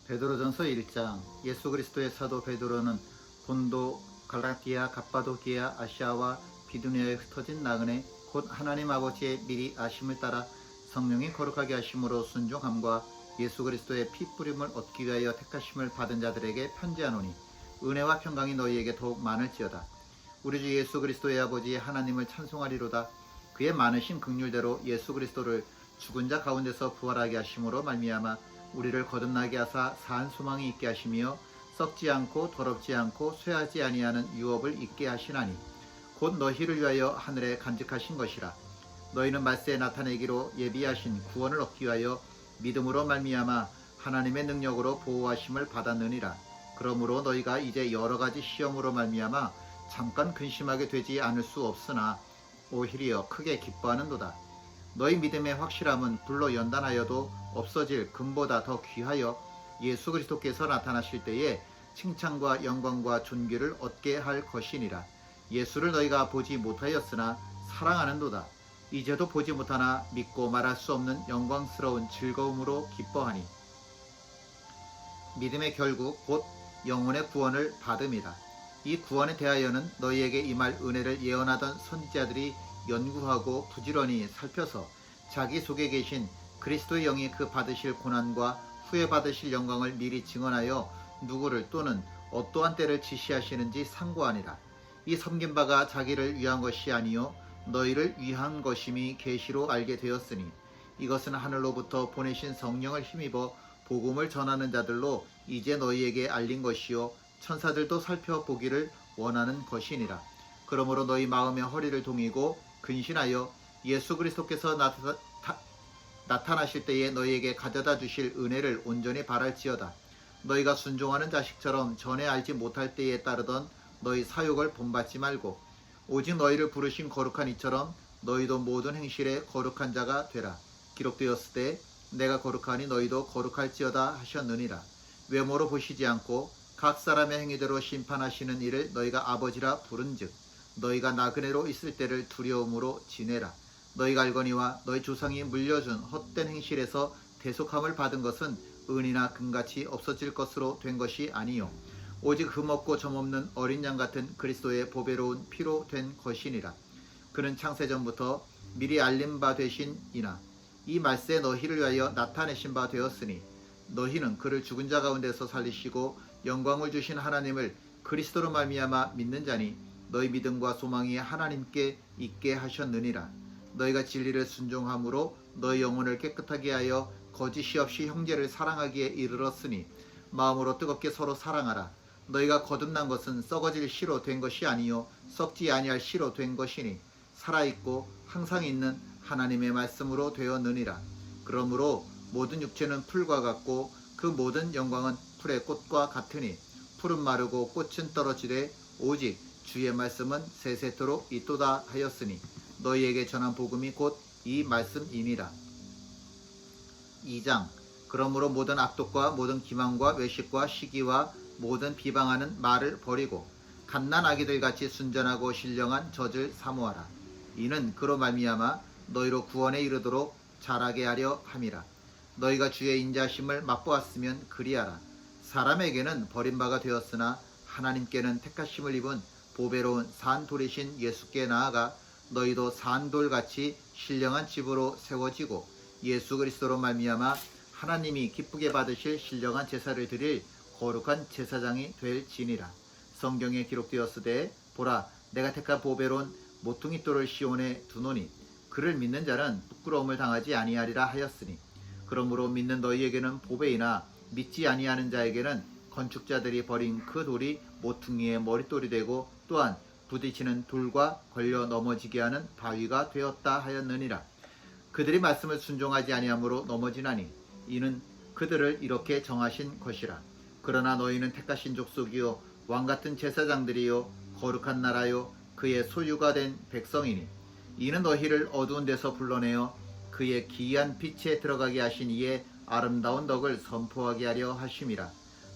베드로전서 1장. 예수 그리스도의 사도 베드로는 본도, 갈라디아, 갑바도기아, 아시아와 비두니아에 흩어진 나그네 곧 하나님 아버지의 미리 아심을 따라 성령이 거룩하게 하심으로 순종함과 예수 그리스도의 피 뿌림을 얻기 위하여 택하심을 받은 자들에게 편지하노니 은혜와 평강이 너희에게 더욱 많을지어다. 우리 주 예수 그리스도의 아버지 하나님을 찬송하리로다. 그의 많으신 긍휼대로 예수 그리스도를 죽은 자 가운데서 부활하게 하심으로 말미암아 우리를 거듭나게 하사 사한 소망이 있게 하시며 썩지 않고 더럽지 않고 쇠하지 아니하는 유업을 있게 하시나니 곧 너희를 위하여 하늘에 간직하신 것이라. 너희는 말세에 나타내기로 예비하신 구원을 얻기 위하여 믿음으로 말미암아 하나님의 능력으로 보호하심을 받았느니라. 그러므로 너희가 이제 여러 가지 시험으로 말미암아 잠깐 근심하게 되지 않을 수 없으나 오히려 크게 기뻐하는도다. 너희 믿음의 확실함은 불로 연단하여도 없어질 금보다 더 귀하여 예수 그리스도께서 나타나실 때에 칭찬과 영광과 존귀를 얻게 할 것이니라. 예수를 너희가 보지 못하였으나 사랑하는도다. 이제도 보지 못하나 믿고 말할 수 없는 영광스러운 즐거움으로 기뻐하니 믿음의 결국 곧 영혼의 구원을 받음이라. 이 구원에 대하여는 너희에게 임할 은혜를 예언하던 선지자들이 연구하고 부지런히 살펴서 자기 속에 계신 그리스도의 영이 그 받으실 고난과 후에 받으실 영광을 미리 증언하여 누구를 또는 어떠한 때를 지시하시는지 상고하니라. 이 섬긴 바가 자기를 위한 것이 아니요 너희를 위한 것임이 계시로 알게 되었으니 이것은 하늘로부터 보내신 성령을 힘입어 복음을 전하는 자들로 이제 너희에게 알린 것이요 천사들도 살펴보기를 원하는 것이니라. 그러므로 너희 마음의 허리를 동이고 근신하여 예수 그리스도께서 나타나실 때에 너희에게 가져다 주실 은혜를 온전히 바랄지어다. 너희가 순종하는 자식처럼 전에 알지 못할 때에 따르던 너희 사욕을 본받지 말고 오직 너희를 부르신 거룩한 이처럼 너희도 모든 행실에 거룩한 자가 되라. 기록되었을 때 내가 거룩하니 너희도 거룩할지어다 하셨느니라. 외모로 보시지 않고 각 사람의 행위대로 심판하시는 이를 너희가 아버지라 부른즉 너희가 나그네로 있을 때를 두려움으로 지내라. 너희가 알거니와 너희 조상이 물려준 헛된 행실에서 대속함을 받은 것은 은이나 금같이 없어질 것으로 된 것이 아니요 오직 흠없고 점없는 어린 양 같은 그리스도의 보배로운 피로 된 것이니라. 그는 창세전부터 미리 알린 바 되신 이나 이 말세에 너희를 위하여 나타내신 바 되었으니 너희는 그를 죽은 자 가운데서 살리시고 영광을 주신 하나님을 그리스도로 말미암아 믿는 자니 너희 믿음과 소망이 하나님께 있게 하셨느니라. 너희가 진리를 순종함으로 너희 영혼을 깨끗하게 하여 거짓이 없이 형제를 사랑하기에 이르렀으니 마음으로 뜨겁게 서로 사랑하라. 너희가 거듭난 것은 썩어질 씨로 된 것이 아니요 썩지 아니할 씨로 된 것이니 살아있고 항상 있는 하나님의 말씀으로 되었느니라. 그러므로 모든 육체는 풀과 같고 그 모든 영광은 풀의 꽃과 같으니 풀은 마르고 꽃은 떨어지되 오직 주의 말씀은 세세토록 있도다 하였으니 너희에게 전한 복음이 곧 이 말씀이니라. 2장. 그러므로 모든 악독과 모든 기망과 외식과 시기와 모든 비방하는 말을 버리고 갓난 아기들 같이 순전하고 신령한 젖을 사모하라. 이는 그로 말미암아 너희로 구원에 이르도록 자라게 하려 함이라. 너희가 주의 인자심을 맛보았으면 그리하라. 사람에게는 버림바가 되었으나 하나님께는 택하심을 입은 보배로운 산돌이신 예수께 나아가 너희도 산돌같이 신령한 집으로 세워지고 예수 그리스도로 말미암아 하나님이 기쁘게 받으실 신령한 제사를 드릴 거룩한 제사장이 될지니라. 성경에 기록되었으되 보라 내가 택한 보배로운 모퉁이 돌을 시온에 두노니 그를 믿는 자는 부끄러움을 당하지 아니하리라 하였으니 그러므로 믿는 너희에게는 보배이나 믿지 아니하는 자에게는 건축자들이 버린 그 돌이 모퉁이의 머릿돌이 되고 또한 부딪히는 돌과 걸려 넘어지게 하는 바위가 되었다 하였느니라. 그들이 말씀을 순종하지 아니하므로 넘어지나니 이는 그들을 이렇게 정하신 것이라. 그러나 너희는 택하신 족속이요 왕같은 제사장들이요 거룩한 나라요 그의 소유가 된 백성이니 이는 너희를 어두운 데서 불러내어 그의 기이한 빛에 들어가게 하신 이의 아름다운 덕을 선포하게 하려 하심이라.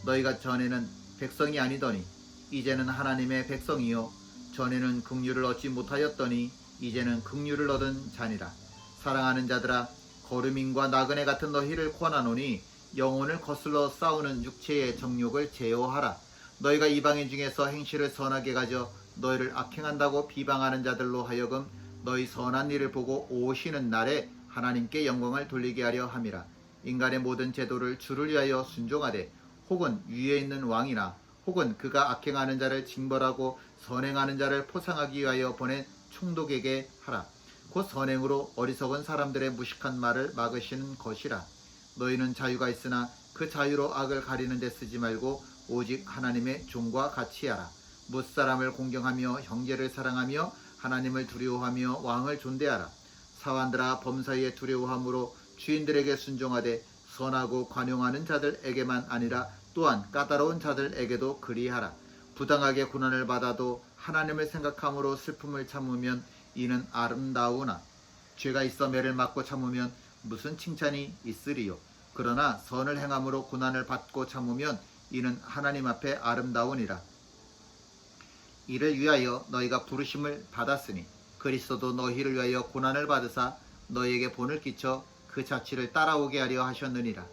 너희가 전에는 백성이 아니더니 이제는 하나님의 백성이요 전에는 긍휼을 얻지 못하였더니 이제는 긍휼을 얻은 자니라. 사랑하는 자들아 거류민과 나그네 같은 너희를 권하노니 영혼을 거슬러 싸우는 육체의 정욕을 제어하라. 너희가 이방인 중에서 행실을 선하게 가져 너희를 악행한다고 비방하는 자들로 하여금 너희 선한 일을 보고 오시는 날에 하나님께 영광을 돌리게 하려 함이라. 인간의 모든 제도를 주를 위하여 순종하되 혹은 위에 있는 왕이나 혹은 그가 악행하는 자를 징벌하고 선행하는 자를 포상하기 위하여 보낸 총독에게 하라. 곧 선행으로 어리석은 사람들의 무식한 말을 막으시는 것이라. 너희는 자유가 있으나 그 자유로 악을 가리는 데 쓰지 말고 오직 하나님의 종과 같이 하라. 무사람을 공경하며 형제를 사랑하며 하나님을 두려워하며 왕을 존대하라. 사환들아, 범사에 두려워함으로 주인들에게 순종하되 선하고 관용하는 자들에게만 아니라 또한 까다로운 자들에게도 그리하라. 부당하게 고난을 받아도 하나님을 생각함으로 슬픔을 참으면 이는 아름다우나 죄가 있어 매를 맞고 참으면 무슨 칭찬이 있으리요. 그러나 선을 행함으로 고난을 받고 참으면 이는 하나님 앞에 아름다우니라. 이를 위하여 너희가 부르심을 받았으니 그리스도도 너희를 위하여 고난을 받으사 너희에게 본을 끼쳐 그 자취를 따라오게 하려 하셨느니라.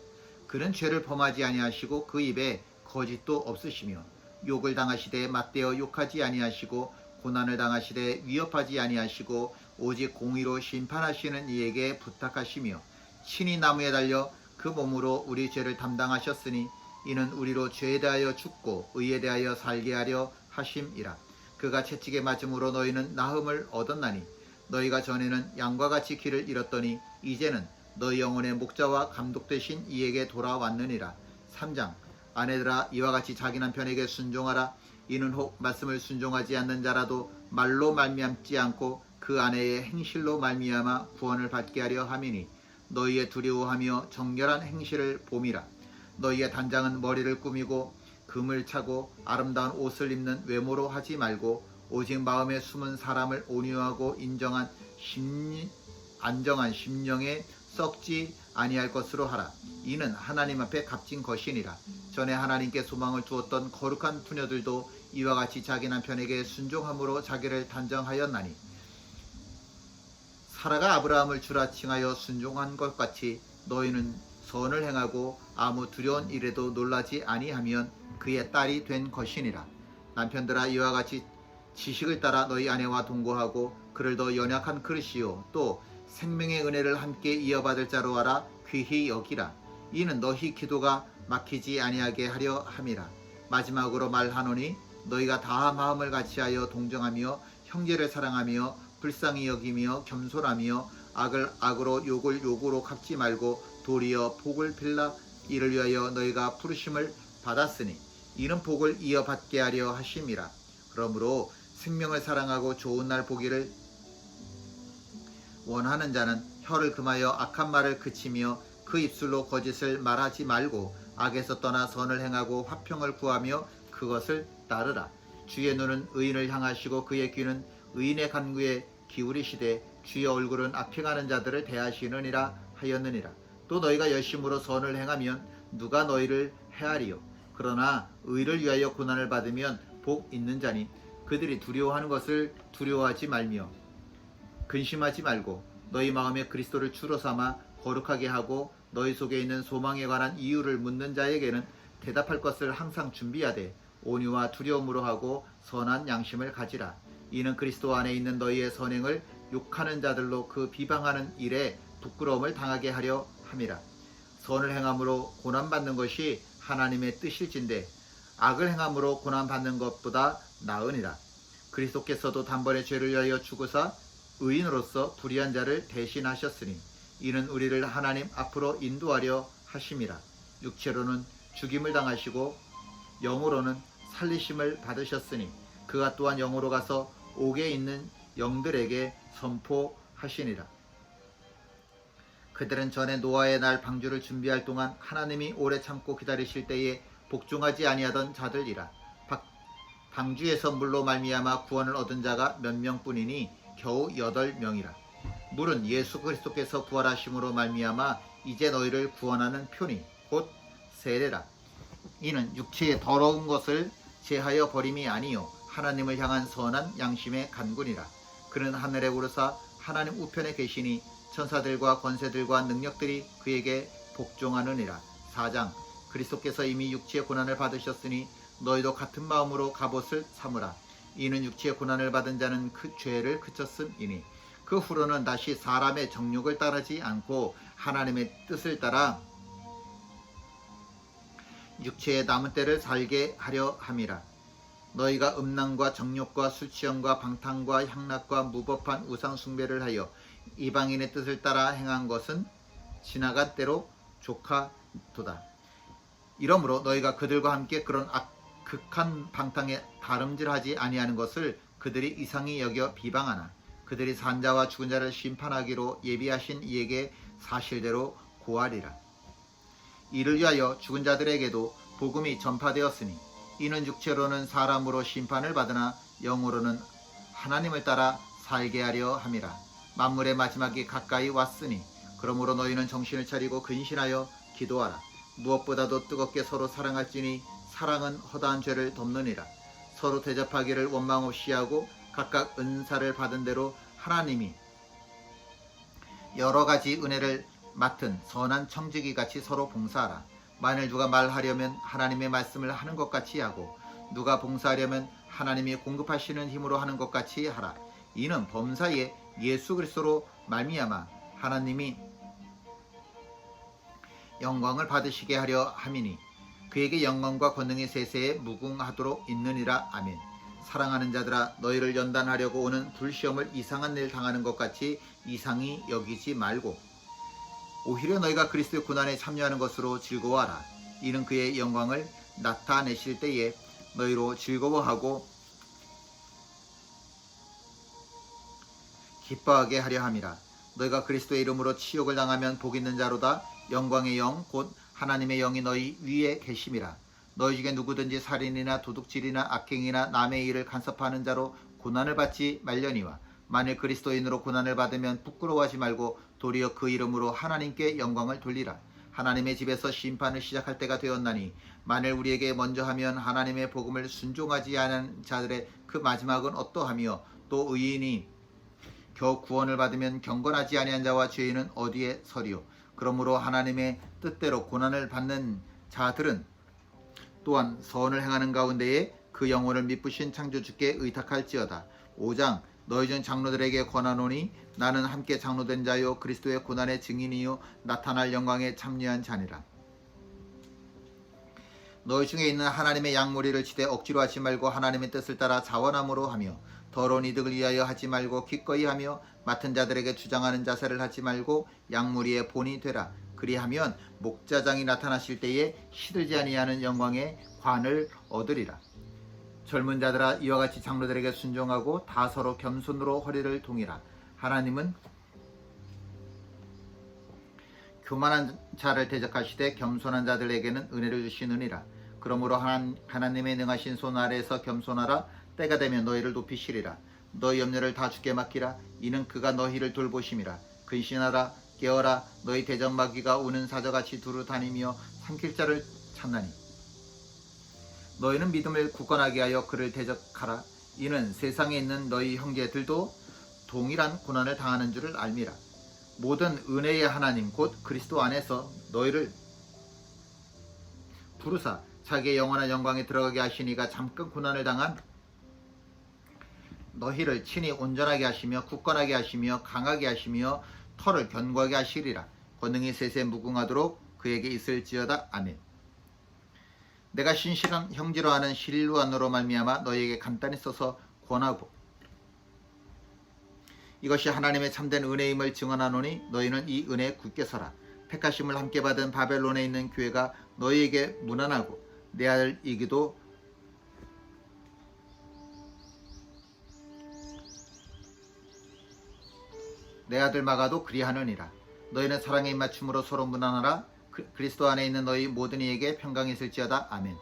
그는 죄를 범하지 아니하시고 그 입에 거짓도 없으시며 욕을 당하시되 맞대어 욕하지 아니하시고 고난을 당하시되 위협하지 아니하시고 오직 공의로 심판하시는 이에게 부탁하시며 친히 나무에 달려 그 몸으로 우리 죄를 담당하셨으니 이는 우리로 죄에 대하여 죽고 의에 대하여 살게 하려 하심이라. 그가 채찍에 맞음으로 너희는 나음을 얻었나니 너희가 전에는 양과 같이 길을 잃었더니 이제는 너희 영혼의 목자와 감독 되신 이에게 돌아왔느니라. 3장. 아내들아, 이와 같이 자기 남편에게 순종하라. 이는 혹 말씀을 순종하지 않는 자라도 말로 말미암지 않고 그 아내의 행실로 말미암아 구원을 받게 하려 함이니 너희의 두려워하며 정결한 행실을 봄이라. 너희의 단장은 머리를 꾸미고 금을 차고 아름다운 옷을 입는 외모로 하지 말고 오직 마음에 숨은 사람을 온유하고 안정한 심령에 썩지 아니할 것으로 하라. 이는 하나님 앞에 값진 것이니라. 전에 하나님께 소망을 두었던 거룩한 부녀들도 이와 같이 자기 남편에게 순종함으로 자기를 단정하였나니 사라가 아브라함을 주라 칭하여 순종한 것 같이 너희는 선을 행하고 아무 두려운 일에도 놀라지 아니하면 그의 딸이 된 것이니라. 남편들아, 이와 같이 지식을 따라 너희 아내와 동거하고 그를 더 연약한 그릇이요 또 생명의 은혜를 함께 이어받을 자로 알아 귀히 여기라. 이는 너희 기도가 막히지 아니하게 하려 함이라. 마지막으로 말하노니 너희가 다 마음을 같이하여 동정하며 형제를 사랑하며 불쌍히 여기며 겸손하며 악을 악으로 욕을 욕으로 갚지 말고 도리어 복을 빌라. 이를 위하여 너희가 부르심을 받았으니 이는 복을 이어받게 하려 하심이라. 그러므로 생명을 사랑하고 좋은 날 보기를 원하는 자는 혀를 금하여 악한 말을 그치며 그 입술로 거짓을 말하지 말고 악에서 떠나 선을 행하고 화평을 구하며 그것을 따르라. 주의 눈은 의인을 향하시고 그의 귀는 의인의 간구에 기울이시되 주의 얼굴은 악행하는 자들을 대하시느니라 하였느니라. 또 너희가 열심으로 선을 행하면 누가 너희를 해하리요. 그러나 의를 위하여 고난을 받으면 복 있는 자니 그들이 두려워하는 것을 두려워하지 말며 근심하지 말고 너희 마음에 그리스도를 주로 삼아 거룩하게 하고 너희 속에 있는 소망에 관한 이유를 묻는 자에게는 대답할 것을 항상 준비하되 온유와 두려움으로 하고 선한 양심을 가지라. 이는 그리스도 안에 있는 너희의 선행을 욕하는 자들로 그 비방하는 일에 부끄러움을 당하게 하려 함이라. 선을 행함으로 고난받는 것이 하나님의 뜻일진데 악을 행함으로 고난받는 것보다 나으니라. 그리스도께서도 단번에 죄를 위하여 죽으사 의인으로서 불의한 자를 대신하셨으니 이는 우리를 하나님 앞으로 인도하려 하심이라. 육체로는 죽임을 당하시고 영으로는 살리심을 받으셨으니 그가 또한 영으로 가서 옥에 있는 영들에게 선포하시니라. 그들은 전에 노아의 날 방주를 준비할 동안 하나님이 오래 참고 기다리실 때에 복종하지 아니하던 자들이라. 방주에서 물로 말미암아 구원을 얻은 자가 몇 명뿐이니 겨우 8명이라. 물은 예수 그리스도께서 부활하심으로 말미암아 이제 너희를 구원하는 표니 곧 세례라. 이는 육체의 더러운 것을 제하여 버림이 아니요 하나님을 향한 선한 양심의 간군이라. 그는 하늘에 오르사 하나님 우편에 계시니 천사들과 권세들과 능력들이 그에게 복종하느니라. 4장 그리스도께서 이미 육체의 고난을 받으셨으니 너희도 같은 마음으로 갑옷을 삼으라. 이는 육체의 고난을 받은 자는 그 죄를 그쳤음이니 그 후로는 다시 사람의 정욕을 따르지 않고 하나님의 뜻을 따라 육체의 남은 때를 살게 하려 함이라. 너희가 음란과 정욕과 술취함과 방탕과 향락과 무법한 우상 숭배를 하여 이방인의 뜻을 따라 행한 것은 지나간 때로 족하도다. 이러므로 너희가 그들과 함께 그런 극한 방탕에 다름질하지 아니하는 것을 그들이 이상히 여겨 비방하나 그들이 산 자와 죽은 자를 심판하기로 예비하신 이에게 사실대로 고하리라. 이를 위하여 죽은 자들에게도 복음이 전파되었으니 이는 육체로는 사람으로 심판을 받으나 영으로는 하나님을 따라 살게 하려 함이라. 만물의 마지막이 가까이 왔으니 그러므로 너희는 정신을 차리고 근신하여 기도하라. 무엇보다도 뜨겁게 서로 사랑할지니 사랑은 허다한 죄를 덮느니라. 서로 대접하기를 원망 없이 하고 각각 은사를 받은 대로 하나님이 여러 가지 은혜를 맡은 선한 청지기 같이 서로 봉사하라. 만일 누가 말하려면 하나님의 말씀을 하는 것 같이 하고 누가 봉사하려면 하나님이 공급하시는 힘으로 하는 것 같이 하라. 이는 범사에 예수 그리스도로 말미암아 하나님이 영광을 받으시게 하려 함이니 그에게 영광과 권능이 세세에 무궁하도록 있느니라. 아멘. 사랑하는 자들아, 너희를 연단하려고 오는 불시험을 이상한 일 당하는 것 같이 이상히 여기지 말고 오히려 너희가 그리스도의 고난에 참여하는 것으로 즐거워하라. 이는 그의 영광을 나타내실 때에 너희로 즐거워하고 기뻐하게 하려 함이라. 너희가 그리스도의 이름으로 치욕을 당하면 복 있는 자로다. 영광의 영 곧 하나님의 영이 너희 위에 계심이라. 너희 중에 누구든지 살인이나 도둑질이나 악행이나 남의 일을 간섭하는 자로 고난을 받지 말려니와 만일 그리스도인으로 고난을 받으면 부끄러워하지 말고 도리어 그 이름으로 하나님께 영광을 돌리라. 하나님의 집에서 심판을 시작할 때가 되었나니 만일 우리에게 먼저 하면 하나님의 복음을 순종하지 않은 자들의 그 마지막은 어떠하며 또 의인이 겨우 구원을 받으면 경건하지 아니한 자와 죄인은 어디에 서리요. 그러므로 하나님의 뜻대로 고난을 받는 자들은 또한 선을 행하는 가운데에 그 영혼을 미쁘신 창조주께 의탁할지어다. 5장 너희 중 장로들에게 권하노니 나는 함께 장로된 자요 그리스도의 고난의 증인이요 나타날 영광에 참여한 자니라. 너희 중에 있는 하나님의 양무리를 치되 억지로 하지 말고 하나님의 뜻을 따라 자원함으로 하며 더러운 이득을 위하여 하지 말고 기꺼이 하며 맡은 자들에게 주장하는 자세를 하지 말고 양무리의 본이 되라. 그리하면 목자장이 나타나실 때에 시들지 아니하는 영광의 관을 얻으리라. 젊은 자들아, 이와 같이 장로들에게 순종하고 다 서로 겸손으로 허리를 동이라. 하나님은 교만한 자를 대적하시되 겸손한 자들에게는 은혜를 주시느니라. 그러므로 하나님의 능하신 손 아래에서 겸손하라. 때가 되면 너희를 높이시리라. 너희 염려를 다 주께 맡기라. 이는 그가 너희를 돌보심이라. 근신하라. 깨어라. 너희 대적마귀가 우는 사자같이 두루 다니며 삼킬 자를 찾나니 너희는 믿음을 굳건하게 하여 그를 대적하라. 이는 세상에 있는 너희 형제들도 동일한 고난을 당하는 줄을 알미라. 모든 은혜의 하나님 곧 그리스도 안에서 너희를 부르사 자기의 영원한 영광에 들어가게 하시니가 잠깐 고난을 당한 너희를 친히 온전하게 하시며 굳건하게 하시며 강하게 하시며 털을 견고하게 하시리라. 권능이 세세 무궁하도록 그에게 있을지어다. 아멘. 내가 신실한 형제로 하는 실루안으로 말미암아 너희에게 간단히 써서 권하고 이것이 하나님의 참된 은혜임을 증언하노니 너희는 이 은혜에 굳게 서라. 택하심을 함께 받은 바벨론에 있는 교회가 너희에게 무난하고 내 아들 이기도 내 아들 마가도 그리하느니라. 너희는 사랑의 입맞춤으로 서로 무난하라. 그리스도 안에 있는 너희 모든 이에게 평강이 있을지어다. 아멘.